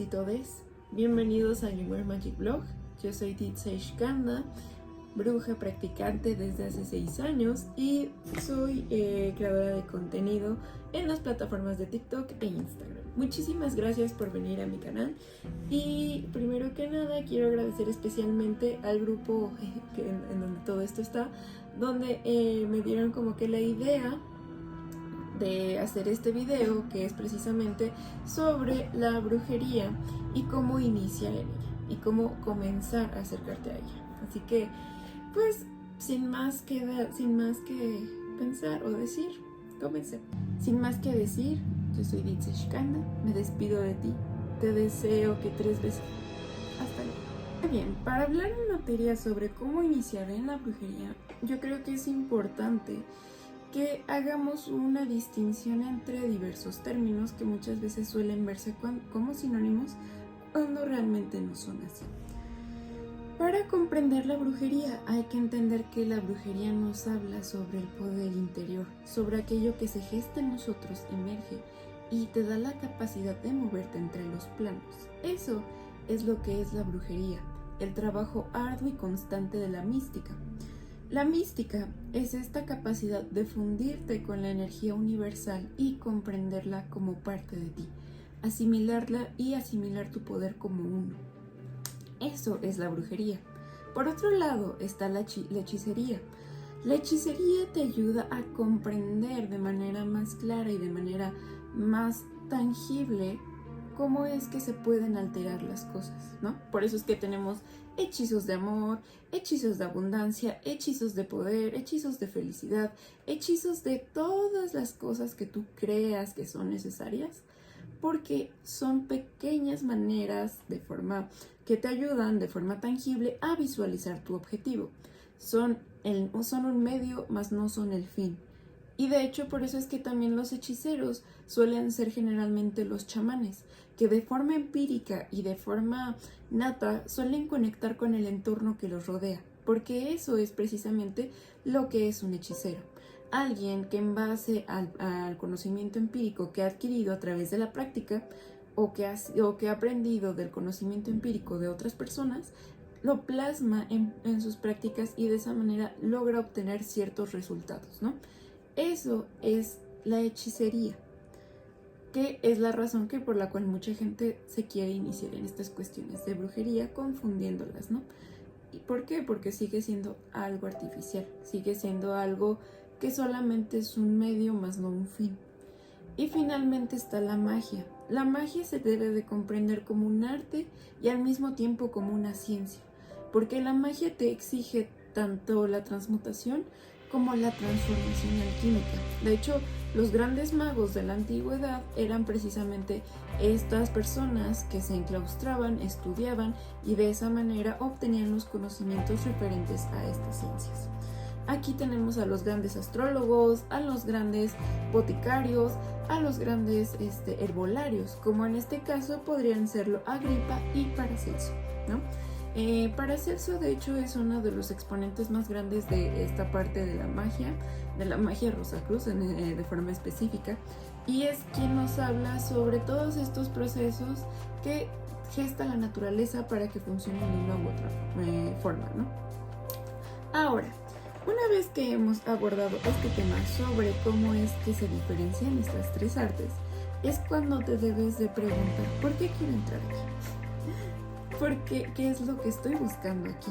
y todes, bienvenidos a Anywhere Magic Blog. Yo soy Titseish Kanda, bruja practicante desde hace 6 años y soy creadora de contenido en las plataformas de TikTok e Instagram. Muchísimas gracias por venir a mi canal y primero que nada quiero agradecer especialmente al grupo en donde todo esto está, donde me dieron como que la idea de hacer este video, que es precisamente sobre la brujería y cómo iniciar en ella y cómo comenzar a acercarte a ella. Así que pues sin más que pensar o decir, comencemos. Sin más que decir, yo soy Titseish Kanda, me despido de ti, te deseo que 3 veces hasta luego. Bien, para hablar en materia sobre cómo iniciar en la brujería, yo creo que es importante que hagamos una distinción entre diversos términos que muchas veces suelen verse como sinónimos cuando realmente no son así. Para comprender la brujería hay que entender que la brujería nos habla sobre el poder interior, sobre aquello que se gesta en nosotros, emerge y te da la capacidad de moverte entre los planos. Eso es lo que es la brujería, el trabajo arduo y constante de la mística. La mística es esta capacidad de fundirte con la energía universal y comprenderla como parte de ti, asimilarla y asimilar tu poder como uno. Eso es la brujería. Por otro lado está la hechicería. La hechicería te ayuda a comprender de manera más clara y de manera más tangible cómo es que se pueden alterar las cosas, ¿no? Por eso es que tenemos hechizos de amor, hechizos de abundancia, hechizos de poder, hechizos de felicidad, hechizos de todas las cosas que tú creas que son necesarias, porque son pequeñas maneras que te ayudan de forma tangible a visualizar tu objetivo. Son un medio, mas no son el fin. Y de hecho por eso es que también los hechiceros suelen ser generalmente los chamanes, que de forma empírica y de forma nata suelen conectar con el entorno que los rodea, porque eso es precisamente lo que es un hechicero. Alguien que en base al conocimiento empírico que ha adquirido a través de la práctica o que ha aprendido del conocimiento empírico de otras personas, lo plasma en sus prácticas y de esa manera logra obtener ciertos resultados, ¿no? Eso es la hechicería, que es la razón por la cual mucha gente se quiere iniciar en estas cuestiones de brujería confundiéndolas, ¿no? ¿Y por qué? Porque sigue siendo algo artificial, sigue siendo algo que solamente es un medio más no un fin. Y finalmente está la magia. La magia se debe de comprender como un arte y al mismo tiempo como una ciencia, porque la magia te exige tanto la transmutación como la transformación alquímica. De hecho, los grandes magos de la antigüedad eran precisamente estas personas que se enclaustraban, estudiaban y de esa manera obtenían los conocimientos referentes a estas ciencias. Aquí tenemos a los grandes astrólogos, a los grandes boticarios, a los grandes herbolarios, como en este caso podrían serlo Agripa y Paracelso, ¿no? Paracelso de hecho es uno de los exponentes más grandes de esta parte de la magia Rosacruz de forma específica, y es quien nos habla sobre todos estos procesos que gesta la naturaleza para que funcionen de una u otra forma, ¿no? Ahora, una vez que hemos abordado este tema sobre cómo es que se diferencian estas 3 artes, es cuando te debes de preguntar, ¿por qué quiero entrar aquí? Porque, ¿qué es lo que estoy buscando aquí?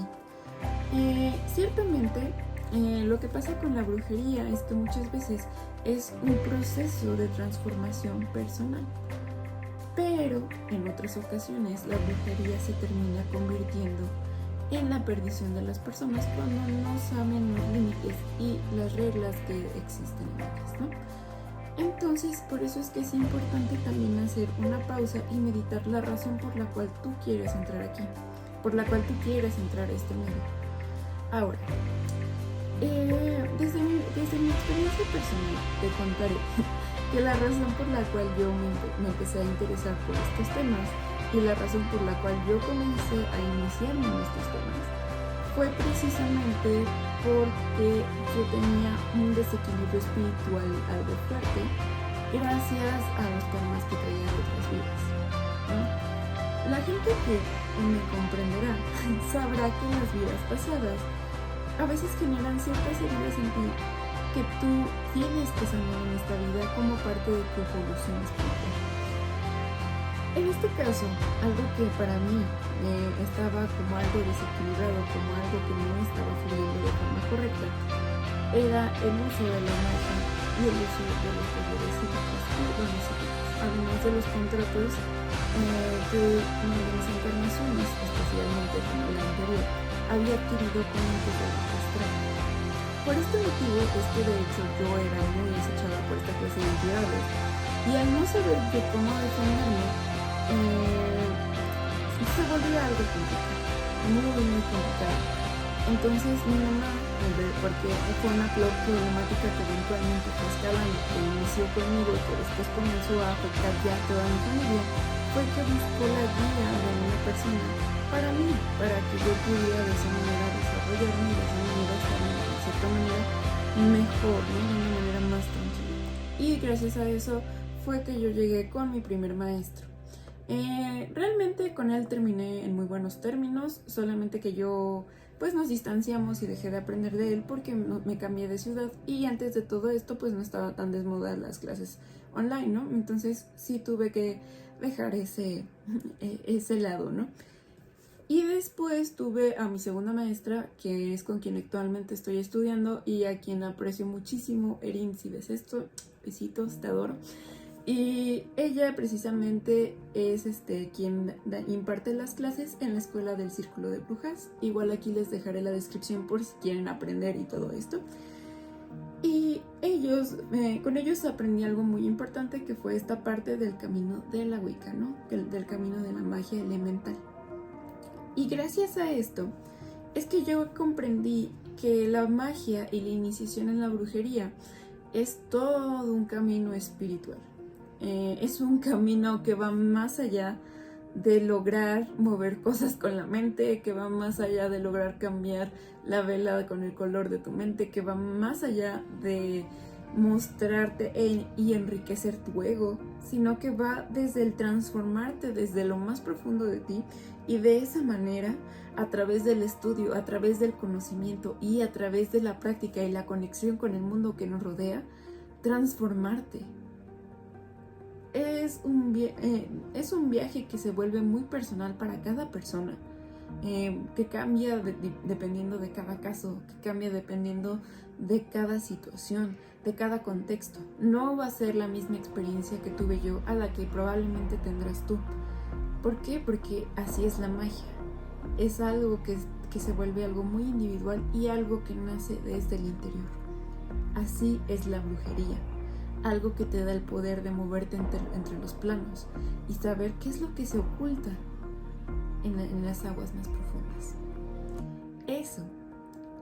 Ciertamente, lo que pasa con la brujería es que muchas veces es un proceso de transformación personal, pero en otras ocasiones la brujería se termina convirtiendo en la perdición de las personas cuando no saben los límites y las reglas que existen en ellas, ¿no? Entonces, por eso es que es importante también hacer una pausa y meditar la razón por la cual tú quieres entrar aquí, por la cual tú quieres entrar a este medio. Ahora, desde mi experiencia personal, te contaré que la razón por la cual yo me empecé a interesar por estos temas y la razón por la cual yo comencé a iniciarme en estos temas fue precisamente porque yo tenía un desequilibrio espiritual algo fuerte gracias a los karmas que traía de otras vidas, ¿no? La gente que me comprenderá sabrá que las vidas pasadas a veces generan ciertas heridas en ti que tú tienes que sanar en esta vida como parte de tu evolución espiritual. En este caso, algo que para mí estaba como algo desequilibrado, como algo que no estaba fluyendo de forma correcta, era el uso de la magia y el uso de los poderes psíquicos y domésticos, además de los contratos que una de mis encarnaciones, especialmente como la anterior, había adquirido con un poder astral. Por este motivo es que de hecho yo era muy desechada por esta clase de entidades, y al no saber de cómo defenderme, se volvía algo complicado, muy complicado. Entonces mi mamá, porque fue una problemática que eventualmente fue escalando, que inició conmigo y que después comenzó a afectar ya a toda mi familia, fue que buscó la guía de una persona para mí, para que yo pudiera de esa manera desarrollarme y de esa manera estar de cierta manera mejor, ¿no? De una manera más tranquila. Y gracias a eso fue que yo llegué con mi primer maestro. Realmente con él terminé en muy buenos términos, solamente que yo pues nos distanciamos y dejé de aprender de él porque me cambié de ciudad, y antes de todo esto pues no estaba tan desmodadas las clases online, ¿no? Entonces sí tuve que dejar ese lado, ¿no? Y después tuve a mi segunda maestra, que es con quien actualmente estoy estudiando y a quien aprecio muchísimo. Erin, si ves esto, besitos, te adoro. Y ella precisamente es quien imparte las clases en la escuela del Círculo de Brujas. Igual aquí les dejaré la descripción por si quieren aprender y todo esto. Y con ellos aprendí algo muy importante, que fue esta parte del camino de la Wicca, ¿no? Del camino de la magia elemental. Y gracias a esto es que yo comprendí que la magia y la iniciación en la brujería es todo un camino espiritual. Es un camino que va más allá de lograr mover cosas con la mente, que va más allá de lograr cambiar la vela con el color de tu mente, que va más allá de mostrarte y enriquecer tu ego, sino que va desde el transformarte desde lo más profundo de ti, y de esa manera, a través del estudio, a través del conocimiento y a través de la práctica y la conexión con el mundo que nos rodea, transformarte. Es un viaje que se vuelve muy personal para cada persona, que cambia dependiendo de cada caso, que cambia dependiendo de cada situación, de cada contexto. No va a ser la misma experiencia que tuve yo a la que probablemente tendrás tú. ¿Por qué? Porque así es la magia. Es algo que se vuelve algo muy individual y algo que nace desde el interior. Así es la brujería. Algo que te da el poder de moverte entre los planos y saber qué es lo que se oculta en las aguas más profundas.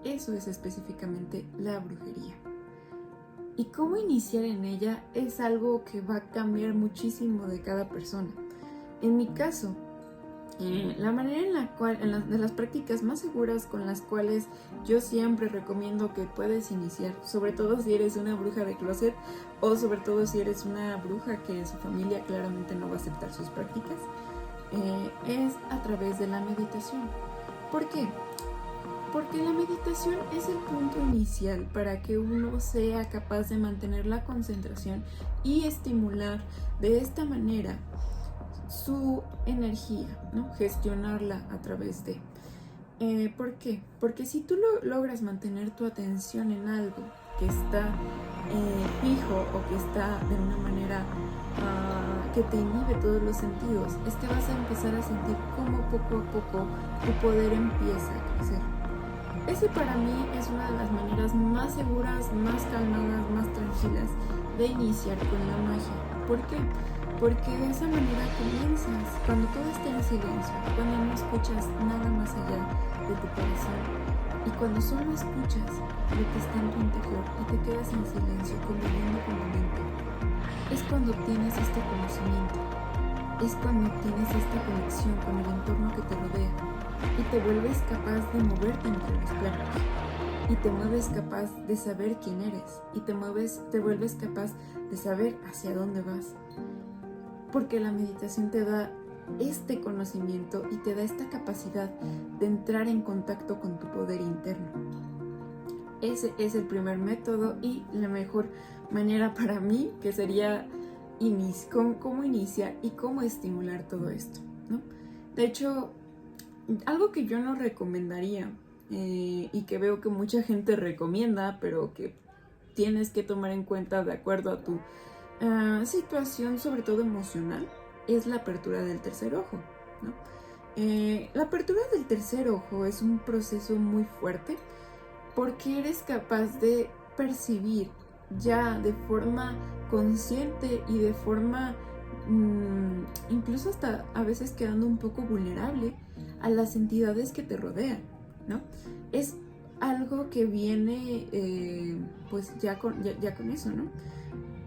Eso es específicamente la brujería. Y cómo iniciar en ella es algo que va a cambiar muchísimo de cada persona. En mi caso, la manera en la cual, de las prácticas más seguras con las cuales yo siempre recomiendo que puedes iniciar, sobre todo si eres una bruja de closet o sobre todo si eres una bruja que su familia claramente no va a aceptar sus prácticas, es a través de la meditación. ¿Por qué? Porque la meditación es el punto inicial para que uno sea capaz de mantener la concentración y estimular de esta manera su energía, ¿no? Gestionarla a través de. ¿Por qué? Porque si tú logras mantener tu atención en algo que está fijo o que está de una manera que te inhibe todos los sentidos, es que vas a empezar a sentir cómo poco a poco tu poder empieza a crecer. Ese para mí es una de las maneras más seguras, más calmadas, más tranquilas de iniciar con la magia. ¿Por qué? Porque de esa manera comienzas, cuando todo está en silencio, cuando no escuchas nada más allá de tu corazón, y cuando solo escuchas lo que está en tu interior y te quedas en silencio conviviendo con la mente, es cuando obtienes este conocimiento, es cuando obtienes esta conexión con el entorno que te rodea y te vuelves capaz de moverte entre los planos, y te mueves capaz de saber quién eres, y te vuelves capaz de saber hacia dónde vas. Porque la meditación te da este conocimiento y te da esta capacidad de entrar en contacto con tu poder interno. Ese es el primer método y la mejor manera para mí, que sería cómo inicia y cómo estimular todo esto, ¿no? De hecho, algo que yo no recomendaría y que veo que mucha gente recomienda, pero que tienes que tomar en cuenta de acuerdo a tu situación, sobre todo emocional, es la apertura del tercer ojo, ¿no? La apertura del tercer ojo es un proceso muy fuerte porque eres capaz de percibir ya de forma consciente y de forma incluso hasta a veces quedando un poco vulnerable a las entidades que te rodean, ¿no? Es algo que viene pues ya con eso, ¿no?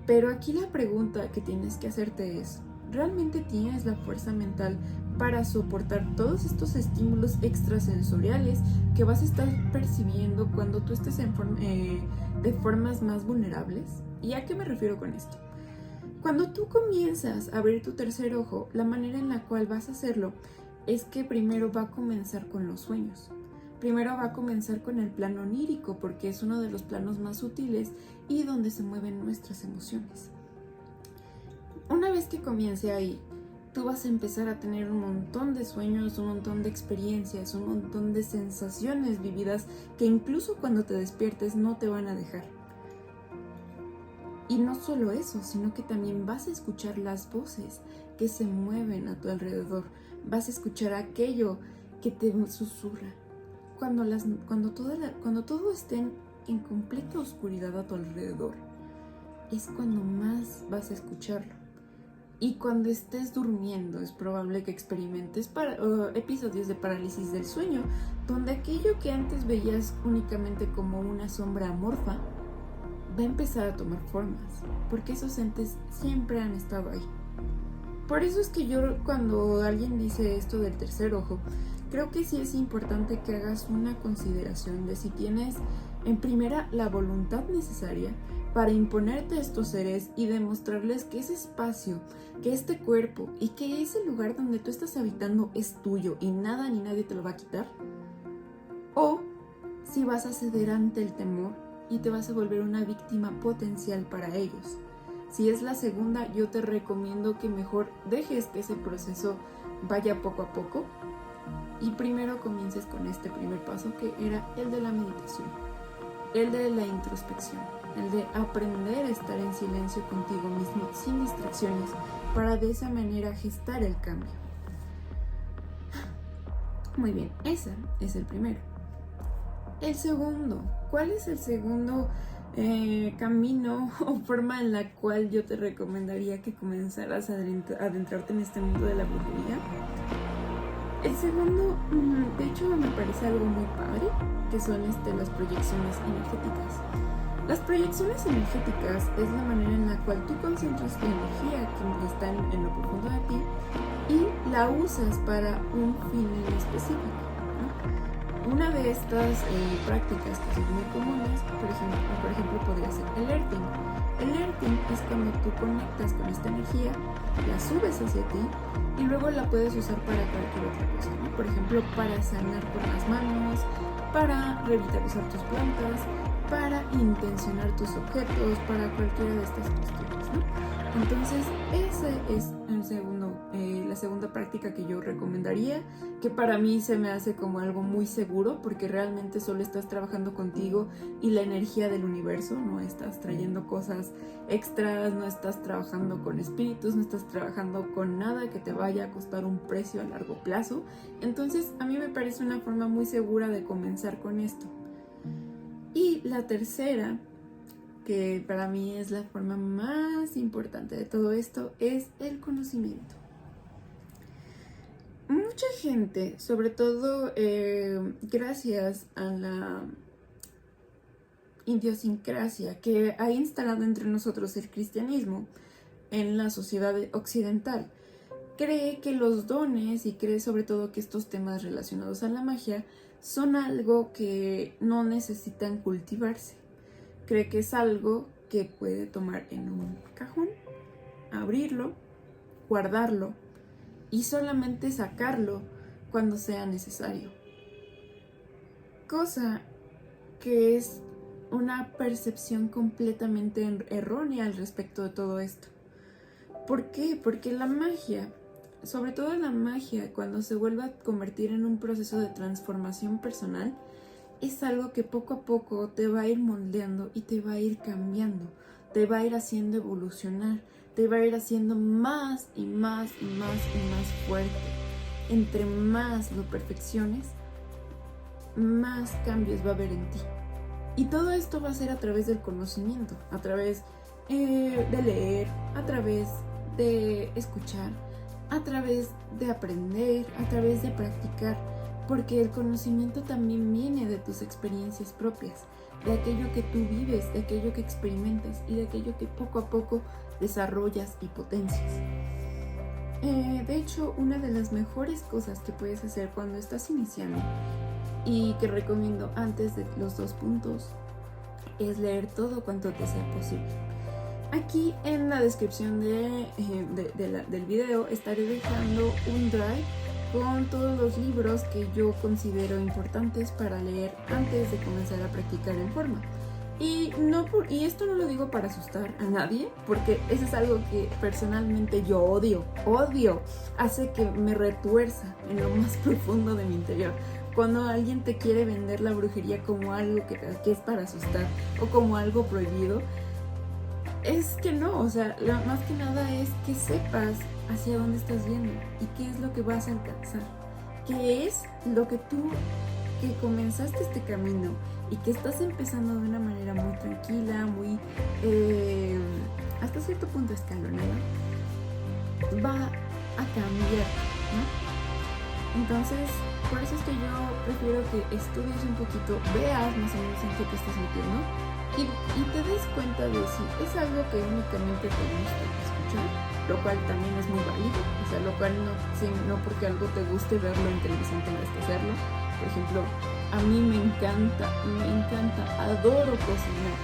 Pero aquí la pregunta que tienes que hacerte es, ¿realmente tienes la fuerza mental para soportar todos estos estímulos extrasensoriales que vas a estar percibiendo cuando tú estés de formas más vulnerables? ¿Y a qué me refiero con esto? Cuando tú comienzas a abrir tu tercer ojo, la manera en la cual vas a hacerlo es que primero va a comenzar con los sueños. Primero va a comenzar con el plano onírico, porque es uno de los planos más sutiles y donde se mueven nuestras emociones. Una vez que comience ahí, tú vas a empezar a tener un montón de sueños, un montón de experiencias, un montón de sensaciones vividas que incluso cuando te despiertes no te van a dejar. Y no solo eso, sino que también vas a escuchar las voces que se mueven a tu alrededor. Vas a escuchar aquello que te susurra. Cuando todo esté en completa oscuridad a tu alrededor, es cuando más vas a escucharlo. Y cuando estés durmiendo es probable que experimentes episodios de parálisis del sueño, donde aquello que antes veías únicamente como una sombra amorfa va a empezar a tomar formas, porque esos entes siempre han estado ahí. Por eso es que yo, cuando alguien dice esto del tercer ojo, creo que sí es importante que hagas una consideración de si tienes en primera la voluntad necesaria para imponerte a estos seres y demostrarles que ese espacio, que este cuerpo y que ese lugar donde tú estás habitando es tuyo y nada ni nadie te lo va a quitar. O si vas a ceder ante el temor y te vas a volver una víctima potencial para ellos. Si es la segunda, yo te recomiendo que mejor dejes que ese proceso vaya poco a poco y primero comiences con este primer paso, que era el de la meditación, el de la introspección, el de aprender a estar en silencio contigo mismo sin distracciones para de esa manera gestar el cambio. Muy bien, ese es el primero. El segundo, ¿cuál es el segundo camino o forma en la cual yo te recomendaría que comenzaras a adentrarte en este mundo de la brujería? El segundo, de hecho, me parece algo muy padre, que son las proyecciones energéticas. Las proyecciones energéticas es la manera en la cual tú concentras tu energía que está en lo profundo de ti y la usas para un fin en específico, ¿no? Una de estas prácticas que son muy comunes, por ejemplo, podría ser el earthing. El earthing es cuando tú conectas con esta energía, la subes hacia ti y luego la puedes usar para cualquier otra cosa, ¿no? Por ejemplo, para sanar por las manos, para revitalizar tus plantas, para intencionar tus objetos, para cualquiera de estas cuestiones, ¿no? Entonces, esa es la segunda práctica que yo recomendaría, que para mí se me hace como algo muy seguro, porque realmente solo estás trabajando contigo y la energía del universo, no estás trayendo cosas extras, no estás trabajando con espíritus, no estás trabajando con nada que te vaya a costar un precio a largo plazo. Entonces, a mí me parece una forma muy segura de comenzar con esto. Y la tercera, que para mí es la forma más importante de todo esto, es el conocimiento. Mucha gente, sobre todo gracias a la idiosincrasia que ha instalado entre nosotros el cristianismo en la sociedad occidental, cree que los dones y cree sobre todo que estos temas relacionados a la magia son algo que no necesitan cultivarse. Cree que es algo que puede tomar en un cajón, abrirlo, guardarlo y solamente sacarlo cuando sea necesario. Cosa que es una percepción completamente errónea al respecto de todo esto. ¿Por qué? Porque la magia, sobre todo la magia, cuando se vuelve a convertir en un proceso de transformación personal, es algo que poco a poco te va a ir moldeando y te va a ir cambiando, te va a ir haciendo evolucionar, te va a ir haciendo más y más y más y más fuerte. Entre más lo perfecciones, más cambios va a haber en ti. Y todo esto va a ser a través del conocimiento, a través de leer, a través de escuchar, a través de aprender, a través de practicar, porque el conocimiento también viene de tus experiencias propias, de aquello que tú vives, de aquello que experimentas y de aquello que poco a poco desarrollas y potencias. De hecho, una de las mejores cosas que puedes hacer cuando estás iniciando y que recomiendo antes de los 2 puntos es leer todo cuanto te sea posible. Aquí en la descripción del video estaré dejando un drive con todos los libros que yo considero importantes para leer antes de comenzar a practicar en forma. Y esto no lo digo para asustar a nadie, porque eso es algo que personalmente yo odio, hace que me retuerza en lo más profundo de mi interior. Cuando alguien te quiere vender la brujería como algo que es para asustar o como algo prohibido, es que no, o sea, más que nada es que sepas hacia dónde estás yendo y qué es lo que vas a alcanzar, qué es lo que tú, que comenzaste este camino y que estás empezando de una manera muy tranquila, muy hasta cierto punto escalonada, va a cambiar, ¿no? Entonces, por eso es que yo prefiero que estudies un poquito, veas más o menos en qué te estás metiendo y te des cuenta de si es algo que únicamente te gusta escuchar, lo cual también es muy válido, o sea, lo cual no porque algo te guste verlo en televisión tengas que hacerlo. Por ejemplo, a mí me encanta, adoro cocinar,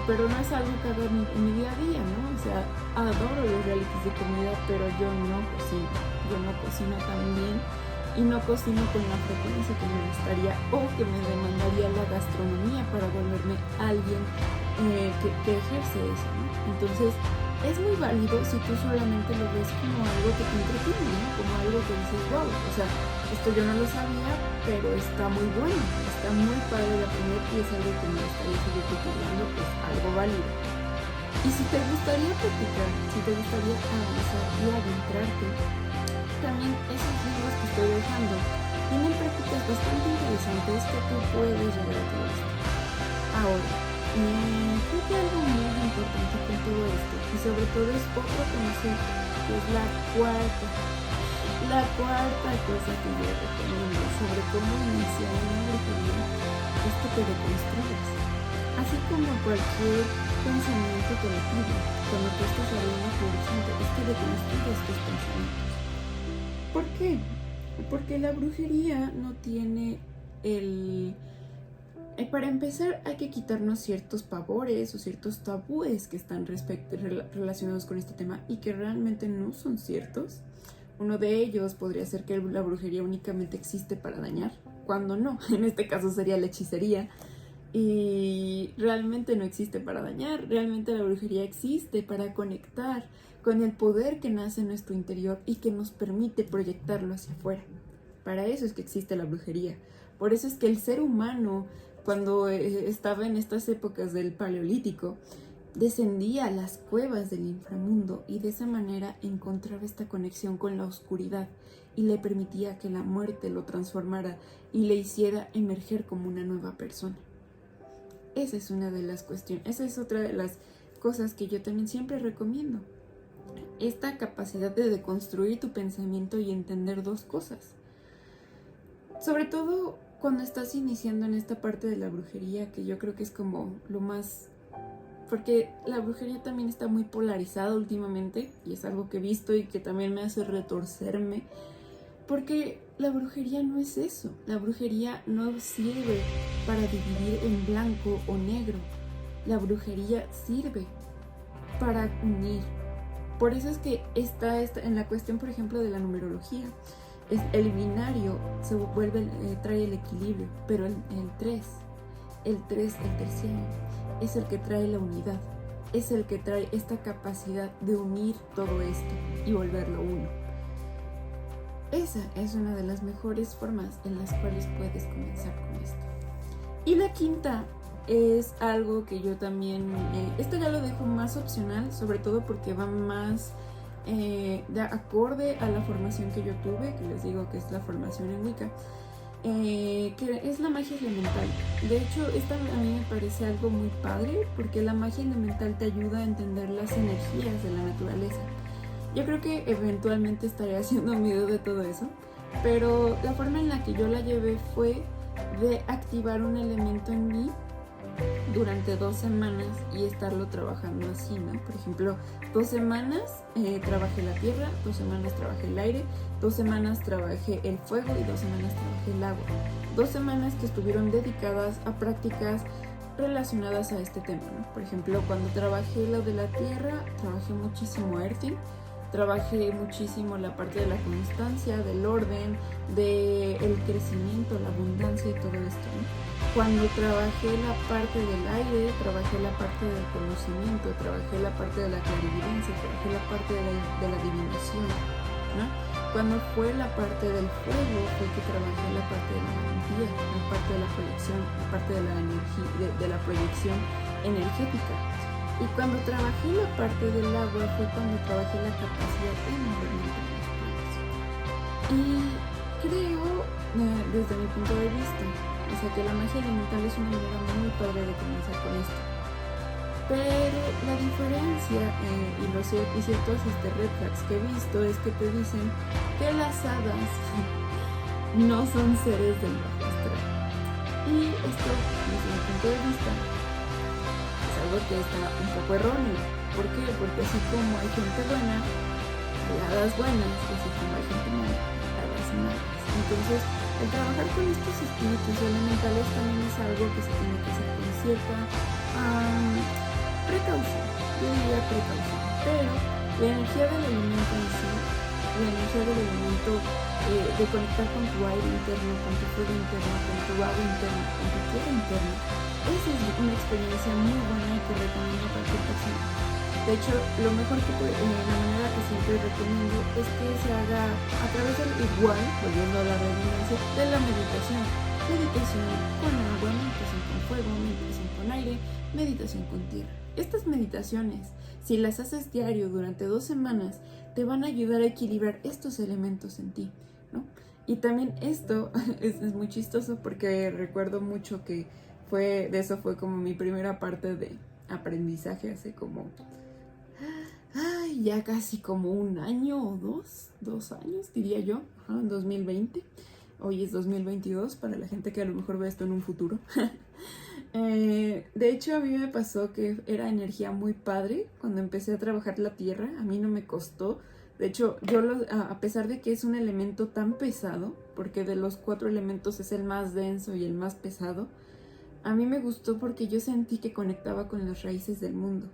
pero no es algo que haga en mi día a día, ¿no? O sea, adoro los realities de comida, pero yo no cocino tan bien y no cocino con la frecuencia que me gustaría o que me demandaría la gastronomía para volverme alguien que ejerce eso, ¿no? Entonces, es muy válido si tú solamente lo ves como algo que te entretiene, ¿no? Como algo que dices, wow, o sea, esto yo no lo sabía, pero está muy bueno, está muy padre de aprender y es algo que me gustaría seguir cultivando, es algo válido. Y si te gustaría practicar, si te gustaría avanzar y adentrarte, también esos libros que estoy dejando tienen prácticas bastante interesantes que tú puedes llegar a todo esto. Ahora, creo que algo muy importante con todo esto, y sobre todo es otro concepto, que es la cuarta cosa que yo recomiendo sobre cómo iniciar una brujería, es que te reconstruyas. Así como cualquier pensamiento colectivo, cuando tú estás hablando tu horizonte, es que reconstruyas tus pensamientos. ¿Por qué? Porque la brujería no tiene para empezar, hay que quitarnos ciertos pavores o ciertos tabúes que están relacionados con este tema y que realmente no son ciertos. Uno de ellos podría ser que la brujería únicamente existe para dañar, cuando no, en este caso sería la hechicería. Y realmente no existe para dañar, realmente la brujería existe para conectar con el poder que nace en nuestro interior y que nos permite proyectarlo hacia afuera. Para eso es que existe la brujería. Por eso es que el ser humano, cuando estaba en estas épocas del Paleolítico, descendía a las cuevas del inframundo y de esa manera encontraba esta conexión con la oscuridad y le permitía que la muerte lo transformara y le hiciera emerger como una nueva persona. Esa es una de las cuestiones, esa es otra de las cosas que yo también siempre recomiendo. Esta capacidad de deconstruir tu pensamiento y entender 2 cosas. Sobre todo cuando estás iniciando en esta parte de la brujería, que yo creo que es como lo más... Porque la brujería también está muy polarizada últimamente, y es algo que he visto y que también me hace retorcerme, porque la brujería no es eso. La brujería no sirve para dividir en blanco o negro. La brujería sirve para unir, por eso es que está en la cuestión, por ejemplo, de la numerología. El binario se vuelve, trae el equilibrio, pero el 3, el terciario, es el que trae la unidad, es el que trae esta capacidad de unir todo esto y volverlo uno. Esa es una de las mejores formas en las cuales puedes comenzar con esto. Y la quinta es algo que yo también, esto ya lo dejo más opcional, sobre todo porque va más de acorde a la formación que yo tuve, que les digo que es la formación en Wicca, que es la magia elemental. De hecho, esta a mí me parece algo muy padre, porque la magia elemental te ayuda a entender las energías de la naturaleza. Yo creo que eventualmente estaré haciendo un video de todo eso, pero la forma en la que yo la llevé fue de activar un elemento en mí durante 2 semanas y estarlo trabajando así, ¿no? Por ejemplo, 2 semanas trabajé la tierra, 2 semanas trabajé el aire, 2 semanas trabajé el fuego y 2 semanas trabajé el agua. 2 semanas que estuvieron dedicadas a prácticas relacionadas a este tema, ¿no? Por ejemplo, cuando trabajé lo de la tierra, trabajé muchísimo earthing, trabajé muchísimo la parte de la constancia, del orden, del crecimiento, la abundancia y todo esto, ¿no? Cuando trabajé la parte del aire, trabajé la parte del conocimiento, trabajé la parte de la clarividencia, trabajé la parte de la adivinación, ¿no? Cuando fue la parte del fuego, fue que trabajé la parte de la valentía, la parte de la proyección, la parte de la energía, de la proyección energética. Y cuando trabajé la parte del agua, fue cuando trabajé la capacidad de moverme entre los planos. Y creo, desde mi punto de vista, o sea, que la magia elemental es una manera muy padre de comenzar con esto. Pero la diferencia y ciertos red flags que he visto es que te dicen que las hadas no son seres del bajo astral. Y esto, desde mi punto de vista, es algo que está un poco erróneo. ¿Por qué? Porque así como hay gente buena, hay hadas buenas, y así como hay gente mala, hay hadas malas. Entonces, el trabajar con estos espíritus elementales también es algo que se tiene que hacer con cierta precaución, yo diría precaución, pero la energía del elemento en sí, la energía del elemento de conectar con tu aire interno, con tu fuego interno, con tu agua interna, con tu tierra interna, esa es una experiencia muy buena y que recomiendo a cualquier persona. De hecho, lo mejor que la manera que siempre recomiendo es que se haga a través del igual, volviendo a la redundancia, de la meditación. Meditación con agua, meditación con fuego, meditación con aire, meditación con tierra. Estas meditaciones, si las haces diario durante 2 semanas, te van a ayudar a equilibrar estos elementos en ti, ¿no? Y también esto es muy chistoso porque recuerdo mucho que eso fue como mi primera parte de aprendizaje hace como... ya casi como 1 año o 2 años, diría yo, en 2020. Hoy es 2022 para la gente que a lo mejor ve esto en un futuro. De hecho, a mí me pasó que era energía muy padre cuando empecé a trabajar la tierra. A mí no me costó. De hecho, a pesar de que es un elemento tan pesado, porque de los 4 elementos es el más denso y el más pesado, a mí me gustó porque yo sentí que conectaba con las raíces del mundo.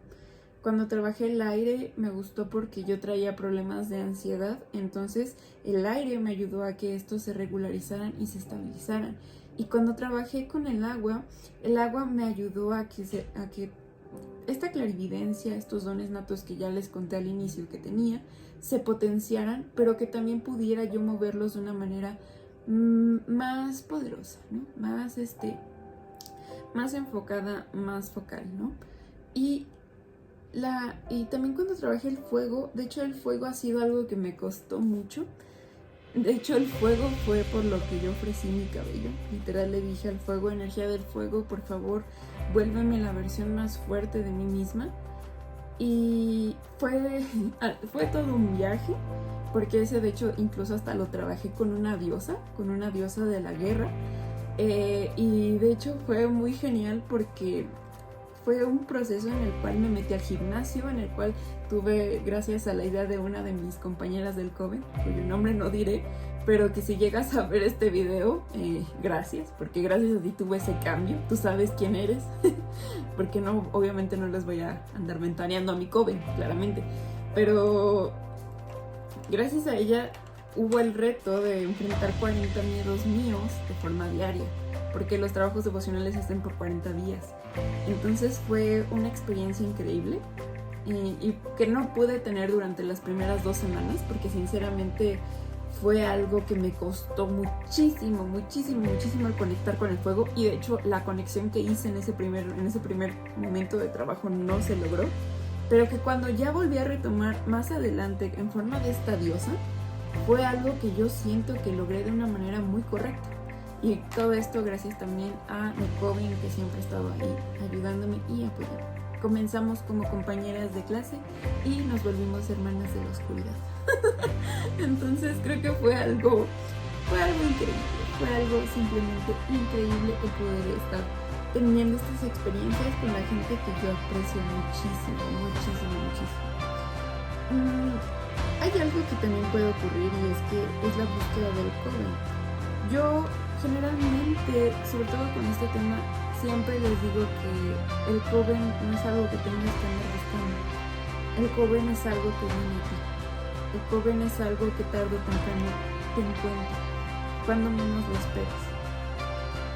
Cuando trabajé el aire me gustó porque yo traía problemas de ansiedad, entonces el aire me ayudó a que estos se regularizaran y se estabilizaran. Y cuando trabajé con el agua me ayudó a que esta clarividencia, estos dones natos que ya les conté al inicio que tenía, se potenciaran, pero que también pudiera yo moverlos de una manera más poderosa, ¿no? Más enfocada, más focal, ¿no? Y también cuando trabajé el fuego, de hecho el fuego ha sido algo que me costó mucho. De hecho el fuego fue por lo que yo ofrecí mi cabello. Literal le dije al fuego, energía del fuego, por favor, vuélveme la versión más fuerte de mí misma. Y fue todo un viaje, porque ese de hecho incluso hasta lo trabajé con una diosa de la guerra. Y de hecho fue muy genial porque fue un proceso en el cual me metí al gimnasio, en el cual tuve, gracias a la idea de una de mis compañeras del Coven, cuyo nombre no diré, pero que si llegas a ver este video, gracias, porque gracias a ti tuve ese cambio, tú sabes quién eres, porque no, obviamente no les voy a andar ventaneando a mi Coven, claramente, pero gracias a ella hubo el reto de enfrentar 40 miedos míos de forma diaria, porque los trabajos devocionales se hacen por 40 días. Entonces fue una experiencia increíble y que no pude tener durante las primeras 2 semanas, porque sinceramente fue algo que me costó muchísimo el conectar con el fuego, y de hecho la conexión que hice en ese primer momento de trabajo no se logró, pero que cuando ya volví a retomar más adelante en forma de esta diosa, fue algo que yo siento que logré de una manera muy correcta. Y todo esto gracias también a mi Coven, que siempre ha estado ahí ayudándome y apoyándome. Comenzamos como compañeras de clase y nos volvimos hermanas de la oscuridad. Entonces creo que fue algo increíble, fue algo simplemente increíble el poder estar teniendo estas experiencias con la gente que yo aprecio muchísimo. Hay algo que también puede ocurrir, y es que es la búsqueda del Coven. Yo generalmente, sobre todo con este tema, siempre les digo que el Coven no es algo que tengas que andar buscando. El Coven es algo que viene a ti. El Coven es algo que tarde o temprano te encuentra, cuando menos lo esperas.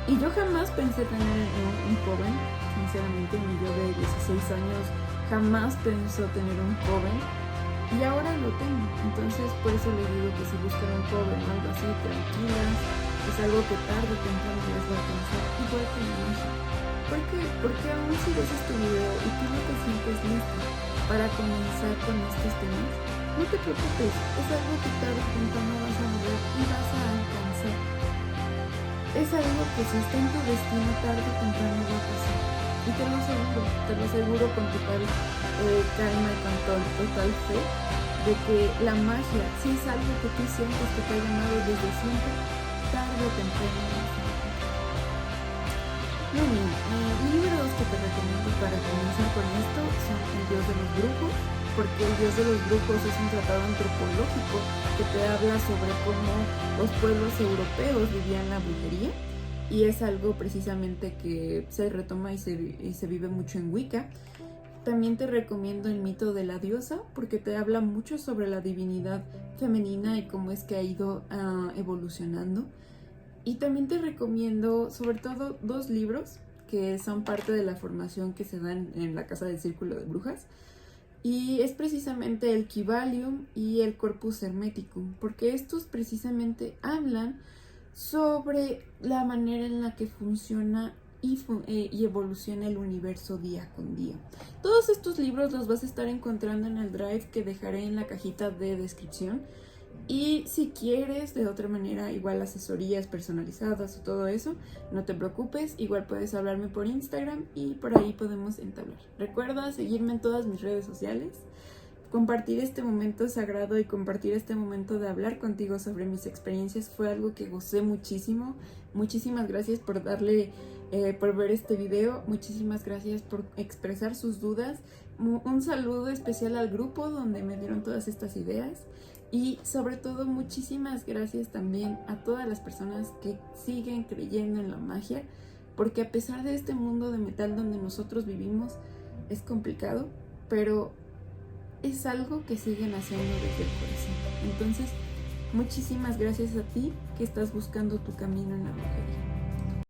Y yo jamás pensé tener un Coven, sinceramente. Mi yo de 16 años jamás pensó tener un Coven, y ahora lo tengo. Entonces por eso les digo que si buscan un Coven o algo así, tranquilas, es algo que tarde o temprano les va a alcanzar, igual que la magia. ¿Por qué? Porque aún si ves este video y tú no te sientes listo para comenzar con estos temas, no te preocupes, es algo que tarde o temprano vas a lograr y vas a alcanzar. Es algo que si está en tu destino, tarde o temprano va a pasar. Y te lo aseguro con total calma y con total fe, de que la magia, si es algo que tú sientes que te ha llamado desde siempre, tarde o temprano va a pasar. Muy bien, libros que te recomiendo para comenzar con esto son El Dios de los Brujos, porque El Dios de los Brujos es un tratado antropológico que te habla sobre cómo los pueblos europeos vivían la brujería, y es algo precisamente que se retoma y se vive mucho en Wicca. También te recomiendo El Mito de la Diosa, porque te habla mucho sobre la divinidad femenina y cómo es que ha ido evolucionando. Y también te recomiendo sobre todo 2 libros que son parte de la formación que se dan en la Casa del Círculo de Brujas, y es precisamente el Kybalium y el Corpus Hermeticum, porque estos precisamente hablan sobre la manera en la que funciona y evoluciona el universo día con día. Todos estos libros los vas a estar encontrando en el Drive que dejaré en la cajita de descripción. Y si quieres de otra manera igual asesorías personalizadas o todo eso, no te preocupes, igual puedes hablarme por Instagram y por ahí podemos entablar. Recuerda seguirme en todas mis redes sociales, compartir este momento sagrado y compartir este momento de hablar contigo sobre mis experiencias fue algo que gocé muchísimo. Muchísimas gracias por por ver este video, muchísimas gracias por expresar sus dudas. Un saludo especial al grupo donde me dieron todas estas ideas. Y sobre todo muchísimas gracias también a todas las personas que siguen creyendo en la magia, porque a pesar de este mundo de metal donde nosotros vivimos, es complicado, pero es algo que siguen haciendo desde el corazón. Entonces, muchísimas gracias a ti que estás buscando tu camino en la brujería.